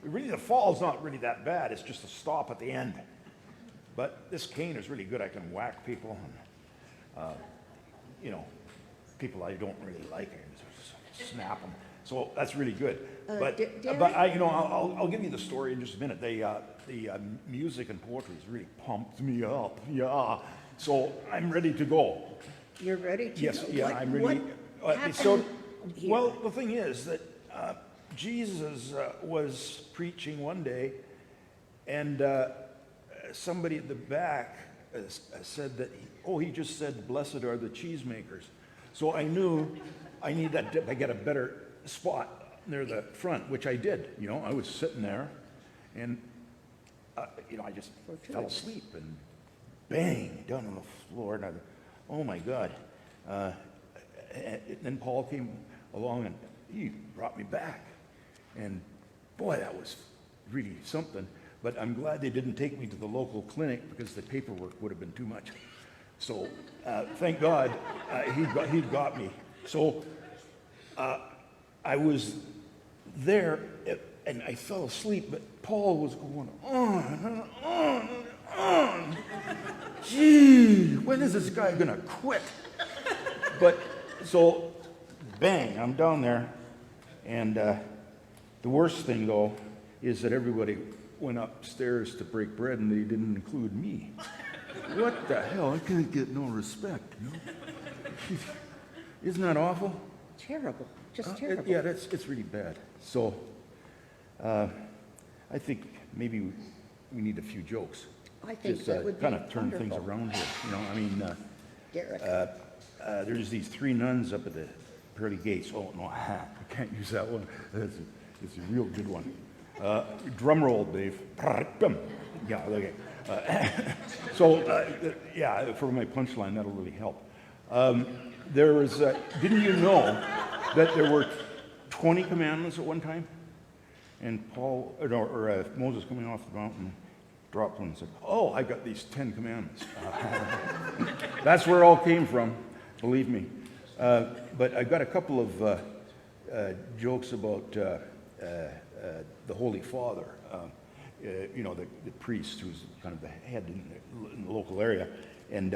Really, the fall's not really that bad. It's just a stop at the end. But this cane is really good. I can whack people, and people I don't really like, I can just snap them. So that's really good. But I'll give you the story in just a minute. The music and poetry has really pumped me up. Yeah. So I'm ready to go. You're ready to Yes. go? Yeah. I'm ready. What happened here? Well, the thing is that Jesus was preaching one day, and somebody at the back said that he just said, "Blessed are the cheesemakers." So I knew I need that dip. I get a better spot near the front, which I did. I was sitting there, and I just fell asleep, and bang, down on the floor, and I, oh my God. And then Paul came along, and he brought me back, and boy, that was really something. But I'm glad they didn't take me to the local clinic, because the paperwork would have been too much. So thank God he got me. So I was there, and I fell asleep, but Paul was going on and on and on. Gee, when is this guy going to quit? But so, bang, I'm down there. And the worst thing, though, is that everybody went upstairs to break bread, and they didn't include me. What the hell? I can't get no respect. Isn't that awful? Terrible. Just terrible. Yeah, it's really bad. So I think maybe we need a few jokes. I think just that would be kind of turn wonderful. things around here. Derek. There's these three nuns up at the pearly gates. Oh no, I can't use that one. It's a real good one. Drum roll, Dave. Yeah, okay. For my punchline, that'll really help. There was, didn't you know that there were 20 commandments at one time? And Moses coming off the mountain dropped one and said, "Oh, I got these 10 commandments." That's where it all came from, believe me. But I got a couple of jokes about the Holy Father. The priest who's kind of the head in the local area, and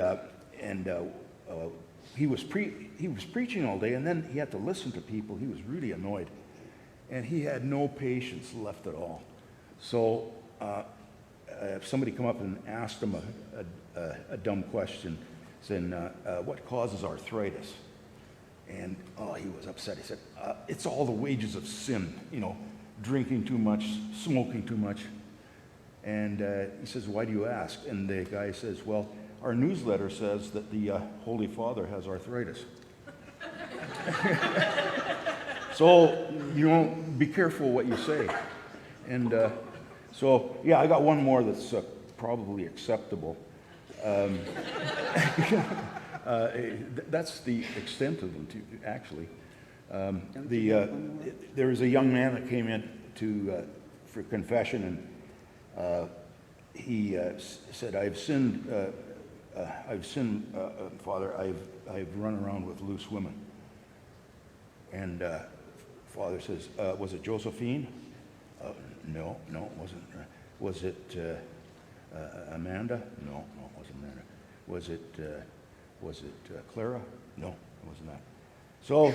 he was preaching all day, and then he had to listen to people. He was really annoyed, and he had no patience left at all. So somebody come up and asked him a dumb question, saying, "What causes arthritis?" And he was upset. He said, "It's all the wages of sin. Drinking too much, smoking too much." And he says, "Why do you ask?" And the guy says, "Well, our newsletter says that the Holy Father has arthritis." So, be careful what you say. And I got one more that's probably acceptable. That's the extent of them, actually. There was a young man that came in for confession, and he said, "I've sinned, Father. I've run around with loose women." And Father says, "Was it Josephine?" No, it wasn't. "Was it Amanda?" No, it wasn't Amanda. Was it Clara? No, it wasn't that. So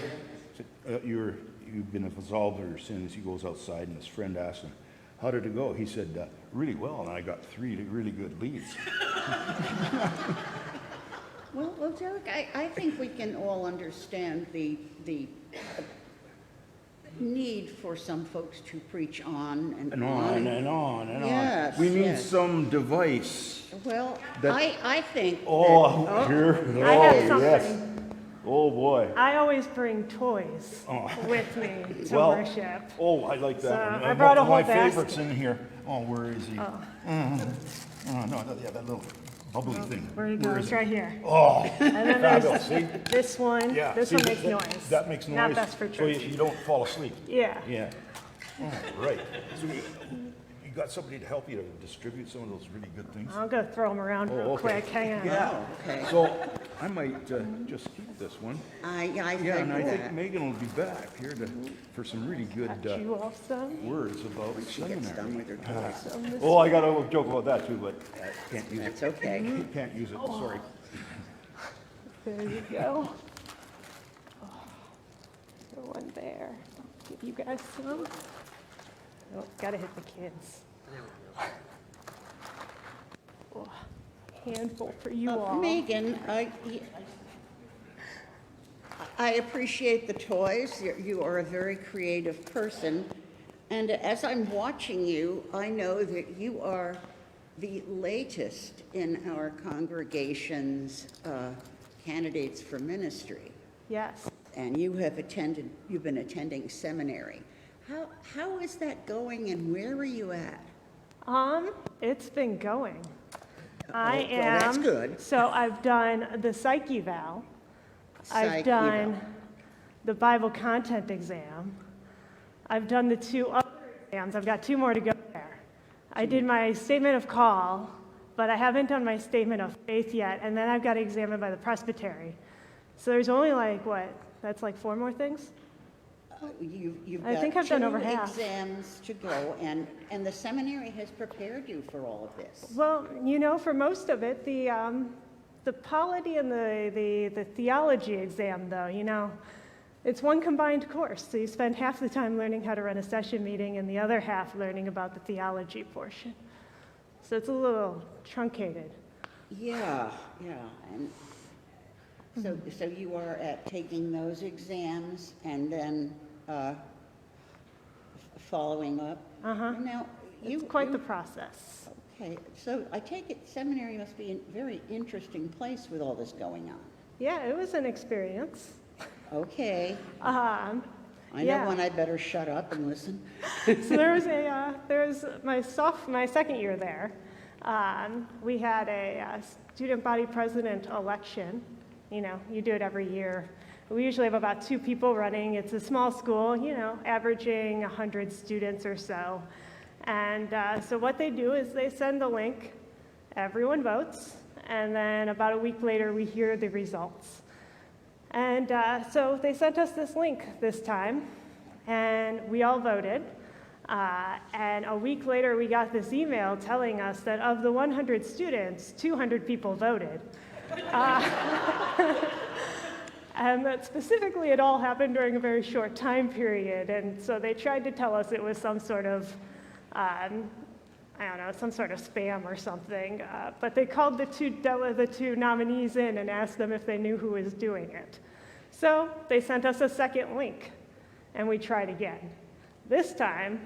you've been absolved of your sins. He goes outside, and his friend asks him, "How did it go?" He said, "Really well, and I got 3 really good leads." Well, Derek, I think we can all understand the need for some folks to preach on and on. And on. Yes, We need yes. some device. Well, that- I think here. I have something. Yes. Oh boy. I always bring toys with me to worship. Oh, I like that So, one. I brought a whole my basket. favorite's in here. Oh, where is he? That little bubbly thing. Where you go? Where It's is right it? here. Oh, And then fabulous. there's See? this one. Yeah. This see, one makes that, noise. That makes noise. Not best for So church. you don't fall asleep. Yeah. Yeah. Oh, right. So got somebody to help you to distribute some of those really good things? I'll go throw them around real okay. quick. Hang on. Yeah. Oh, okay. So I might just keep this one. I Yeah, and I figured think that. Megan will be back here for some really good Got you all some. words about She gets done seminary. with her toys. Some this- Oh, I got a joke about that too, but I can't use That's it. okay. Can't use it, sorry. There you go. Oh, there's one there. Give you guys some. Oh, gotta hit the kids. Oh, handful for you all. Megan, I appreciate the toys. You are a very creative person. And as I'm watching you, I know that you are the latest in our congregation's candidates for ministry. Yes. And you've been attending seminary. How is that going and where are you at? It's been going. Well, that's good. So I've done the psych eval. I've Psych done eval. the Bible content exam. I've done the 2 other exams. I've got 2 more to go there. I did my statement of call, but I haven't done my statement of faith yet, and then I've got examined by the Presbyterian. So there's only that's like 4 more things? You've I got think I've done 2 over half. exams to go, and the seminary has prepared you for all of this. Well, for most of it, the polity and the theology exam, though, it's one combined course. So you spend half the time learning how to run a session meeting and the other half learning about the theology portion. So it's a little truncated. Yeah, and so you are taking those exams and then following up? Uh-huh. Now, It's quite the process. Okay, so I take it seminary must be a very interesting place with all this going on. Yeah, it was an experience. Okay, I know Yeah. when I better shut up and listen. So there was my second year there. We had a student body president election. You do it every year. We usually have about 2 people running. It's a small school, averaging 100 students or so. And so what they do is they send the link, everyone votes, and then about a week later we hear the results. And so they sent us this link this time, and we all voted. And a week later we got this email telling us that of the 100 students, 200 people voted. And that specifically it all happened during a very short time period. And so they tried to tell us it was some sort of, some sort of spam or something. But they called the two nominees in and asked them if they knew who was doing it. So they sent us a second link, and we tried again. This time,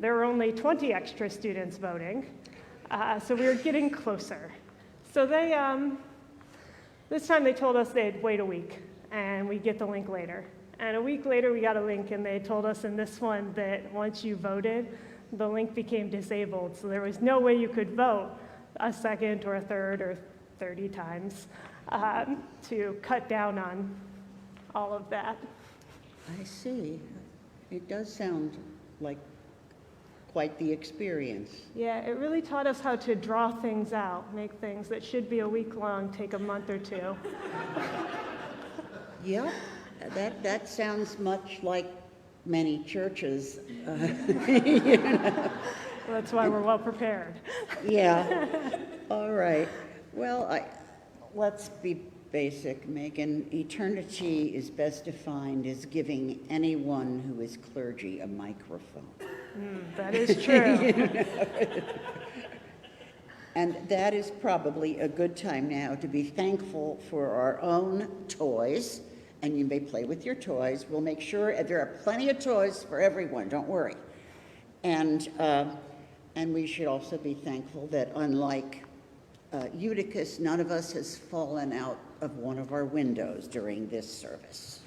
there were only 20 extra students voting, so we were getting closer. So this time they told us they'd wait a week, and we'd get the link later. And a week later, we got a link, and they told us in this one that once you voted, the link became disabled, so there was no way you could vote a second or a third or 30 times to cut down on all of that. I see. It does sound like quite the experience. Yeah, it really taught us how to draw things out, make things that should be a week long take a month or 2. Yeah, that sounds much like many churches. That's why we're well prepared. Yeah, all right. Well, let's be basic, Megan. Eternity is best defined as giving anyone who is clergy a microphone. That is true. And that is probably a good time now to be thankful for our own toys. And you may play with your toys. We'll make sure there are plenty of toys for everyone, don't worry. And we should also be thankful that unlike Eutychus, none of us has fallen out of one of our windows during this service.